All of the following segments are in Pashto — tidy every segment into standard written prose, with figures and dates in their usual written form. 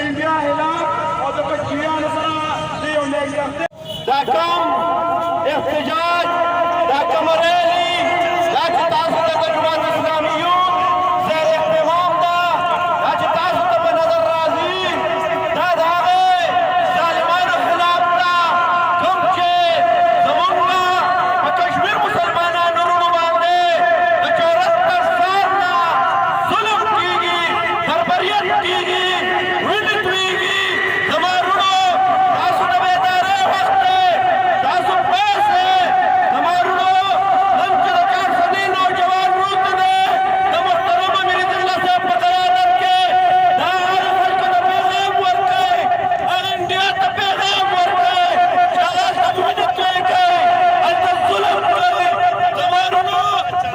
انډیا اعلان او د کچریانو سره د یو نېکبختۍ دا کوم احتجاج دا کوم ریلي دا چې تاسو ته د جماعت اسلامي یون زیر اهتمام ده دا چې تاسو ته په نظر راځي دا د هغې ظالمانو خلاف ده کوم چې زموږ په کشمیر مسلمانانو وروڼو باندې د 74 سال نه ظلم کېږي بربریت کېږي وینې تویېږي زما وروڼو تاسو د بیدارۍ وخت دی تاسو پیسې زما وروڼو نن چې د کارخانې نوجوان وروڼو دی د محترم امیر الله صاحب په قیادت کې دا هغه خلکو ته پیغام ورکوي هغه انډیا ته پیغام ورکوي چې هغه ته وینې تویې کوي هلته ظلم کوي زما وروڼو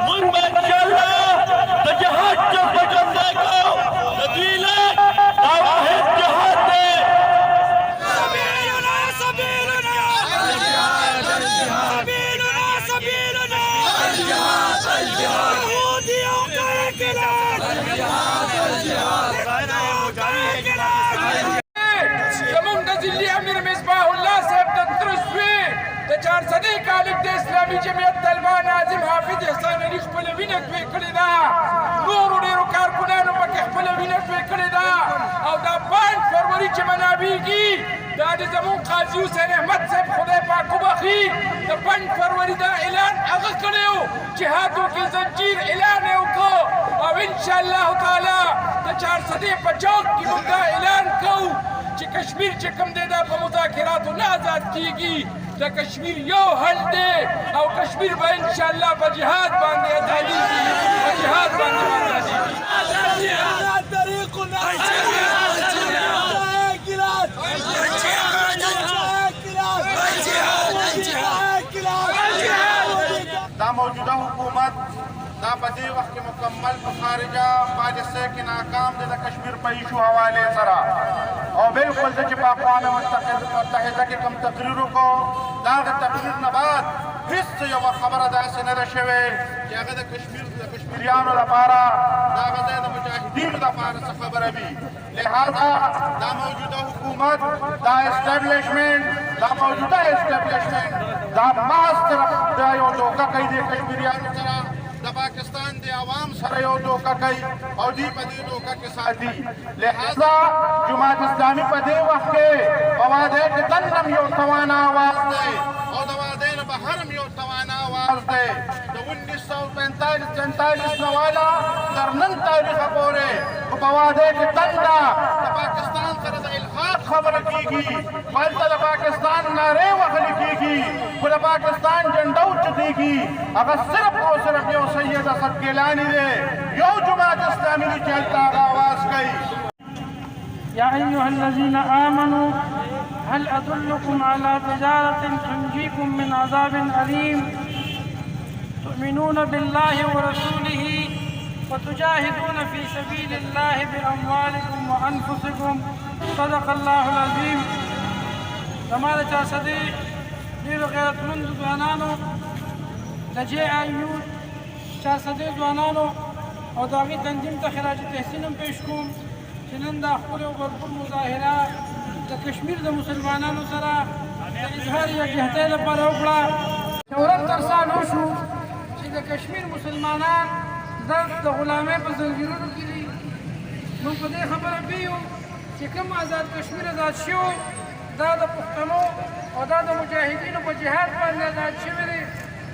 موږ به انشاءالله د جهاد جذبه ژوندی کوو د دوی لاک دا واحد جهاد دی سبيلنا سبيلنا سبيلنا سبيلنا الجهاد الجهاد يهودي وكاكلات الجهاد الجهاد زمونږ د ضلعي امیر مصباح الله صاحب د ترسوي د 400 کالج د اسلامي جمعیت طلبه ناظم حافظ احسان علي خپله وینه توی کړې ده نورو ډېرو کارکونانو پکې خپله وینه توی کړې ده او دا 5 فروری چې منابېږي دا د زمونږ قاضي حسین احمد صاحب خدای پاک وبخي د 5 فروری دا اعلان هغه کړی و جهادو کې زنجیر اعلان یې وکړو او انشاءالله تعالی د 400 په چوک کې موږ دا اعلان کوو چې کشمیر چې کوم دی دا په مذاکراتو نه آزاد کېږي د کشمیر یو حل دی او کشمیر به انشاءالله په جهاد باندې ازادېږي په جهاد باندې ازادېږي طريقنا دا موجوده حکومت دا په دې وخت کې مکمل په خارجه پالیسۍ کې ناکام دی د کشمیر په ایشو حوالې سره او بالکل زه چې په اقوام متحده کې کوم تقریر وکړو د هغه تقریر نه بعد هېڅ یوه خبره داسې نه ده شوې چې هغه د کشمیریانو لپاره د هغه ځای د مجاهدینو دپاره څه خبره وي لہذا دا موجوده حکومت دا اسټابلیشمنټ دا موجوده اسټابلیشمنټ دا محض طرف دا یو دوکه کوي د کشمیریانو سره د پاکستان د عوام سره یو دوکه کوي او دوی په دې دوکه کې ساتي لہذا جماعت اسلامي په دې وخت کې په واده کې دننه یو توانا آواز دی او د واده نه بهر هم یو توانا آواز دی د 1945 نه والا تر نن تاریخه پورې په واده کې دننه د پاکستان سره د الحاق خبره کېږي هلته د پاکستان نارې وهلې کېږي خو د پاکستان جنډه اوچتېږي هغه صرف او صرف یو سید اسد ګیلاني دی یو جماعت اسلامي دی چې هلته هغه آواز کوي يا أيها الذين آمنوا هل أدلكم على تجارة تنجيكم من عذاب أليم تؤمنون بالله ورسوله وتجاهدون في سبيل الله بأموالكم وأنفسكم صدق الله العظيم. زمانة چاسدی ډیرو غیرتمند ځوانانو د جې آی یو چاسدی ځوانانو او د هغې تنظیم ته خراج تحسین هم پیش کوم چې نن دا ښکلې او بھرپور مظاهره د کشمیر د مسلمانانو سره د اظهار یکجهتۍ لپاره وکړه. شهرت ترسان وشو چې د کشمیر مسلمانان د غلامۍ په زنځیرونو کې دي. موږ په دې خبره پوهیو چې کوم آزاد کشمیر آزاد شو دا د پښتنو او دا د مجاهدینو په جهاد باندې آزاد شوي دي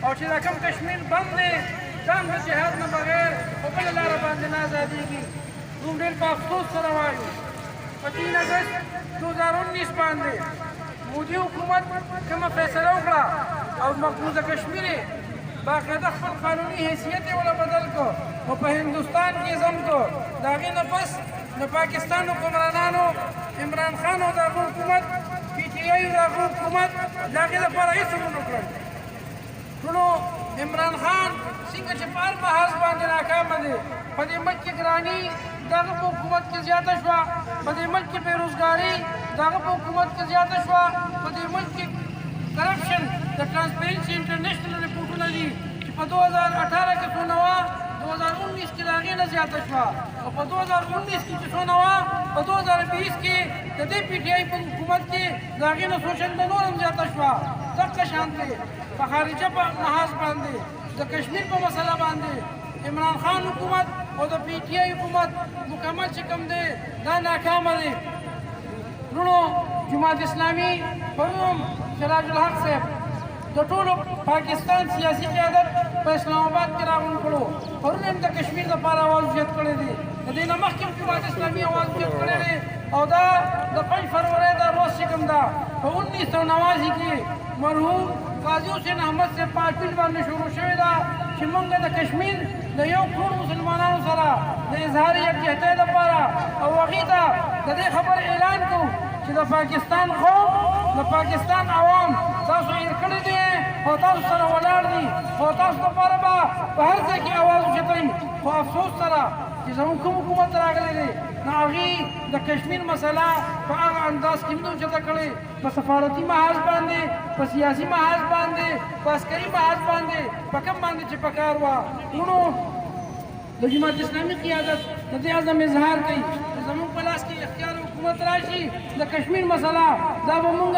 او چې دا کوم کشمیر بند دی دا هم د جهاد نه بغیر په بله لاره باندې نه آزادېږي. موږ ډېر په افسوس سره وایو په 3 اګست 2019 باندې مودي حکومت کومه فیصله وکړه او مقبوضه کشمیر یې باقاعده خپل قانوني حیثیت یې وله بدل کړ او په هندوستان کې ضم کړ. د هغې نه پس د پاکستان حکمرانانو عمران خان او د هغه حکومت پي ټي آی او د هغه حکومت د هغې لپاره هېڅ هم ونه کړل. ټولو عمران خان څنګه چې په هر محاذ باندې ناکامه دی په دې ملک کې ګراني د هغه په حکومت کې زیاته شوه په دې ملک کې بېروزګاري د هغه په حکومت کې زیاته شوه په دې ملک کې کرپشن د ټرانسپیرنسي انټرنیشنل رپورټونه دي چې په 2018 کې څونه وه 2019 کې د هغې نه زیاته شوه او په 2019 کې چې څونه وه په 2020 کې د دې پي ټي آی په حکومت کې د هغې نه څو چنده نور هم زیاته شوه. دقه شان دی په خارجه په محاذ باندې د کشمیر په مسله باندې عمران خان حکومت او د پي ټي آی حکومت مکمل چې کوم دی دا ناکامه دی. وروڼو جماعت اسلامي پرون سراج الحق صاحب د ټولو پاکستان سیاسي قیادت په اسلام آباد کې راغونډ کړو. پرون هم د کشمیر دپاره اواز اوچت کړی دی. د دې نه مخکې هم جماعت اسلامي اواز اوچت کړی دی او دا د 5 فروری دا روز چې کوم ده په 1989 کې مرحوم قاضي حسین احمد صاحب په اپیل باندې شروع شوې ده چې موږ د کشمیر د 1 کروڑ مسلمانانو سره د اظهار یکجهتۍ دپاره او هغې ته د دې خبر اعلان کوو چې د پاکستان قوم د پاکستان عوام تاسو هېر کړي دي او تاسو سره ولاړ دي او تاسو لپاره به په هر ځای کې اواز اوچتوي. خو افسوس سره چې زموږ کوم حکومت راغلی دی نو هغې د کشمیر مسله په هغه انداز کې نه اوچته کړې. په سفارتي محاذ باندې په سیاسي محاذ باندې په عسکري محاذ باندې په کوم باندې چې په کار وه. وروڼو د جماعت اسلامي قیادت د دې عزم اظهار کوي چې زموږ په لاس کې اختیار حکومت راشي د کشمیر مسله دا به موږ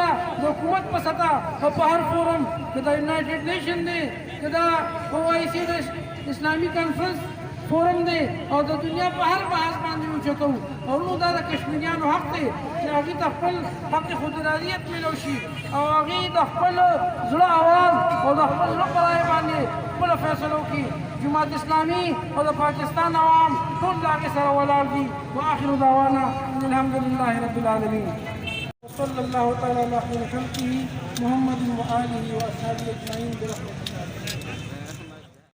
د حکومت په سطح او په هر فورم که د یونایټډ نیشن دی که د OIC د اسلامي کانفرنس فورم دی او د دنیا په هر محاذ باندې اوچتو. او نو دا د کشمیریانو حق دی چې هغې ته خپل حق خودارادیت میلو شي او هغې د خپل زړه اواز او د خپل زړه په رایې باندې خپله فیصله وکړي. جماعت اسلامي او د پاکستان عوام ټول د هغې سره ولاړ دي. واخر دعوانا ان الحمد لله رب العالمين وصلى الله تعالى على خير خلقه محمد وآله وأصحابه أجمعين برحمته.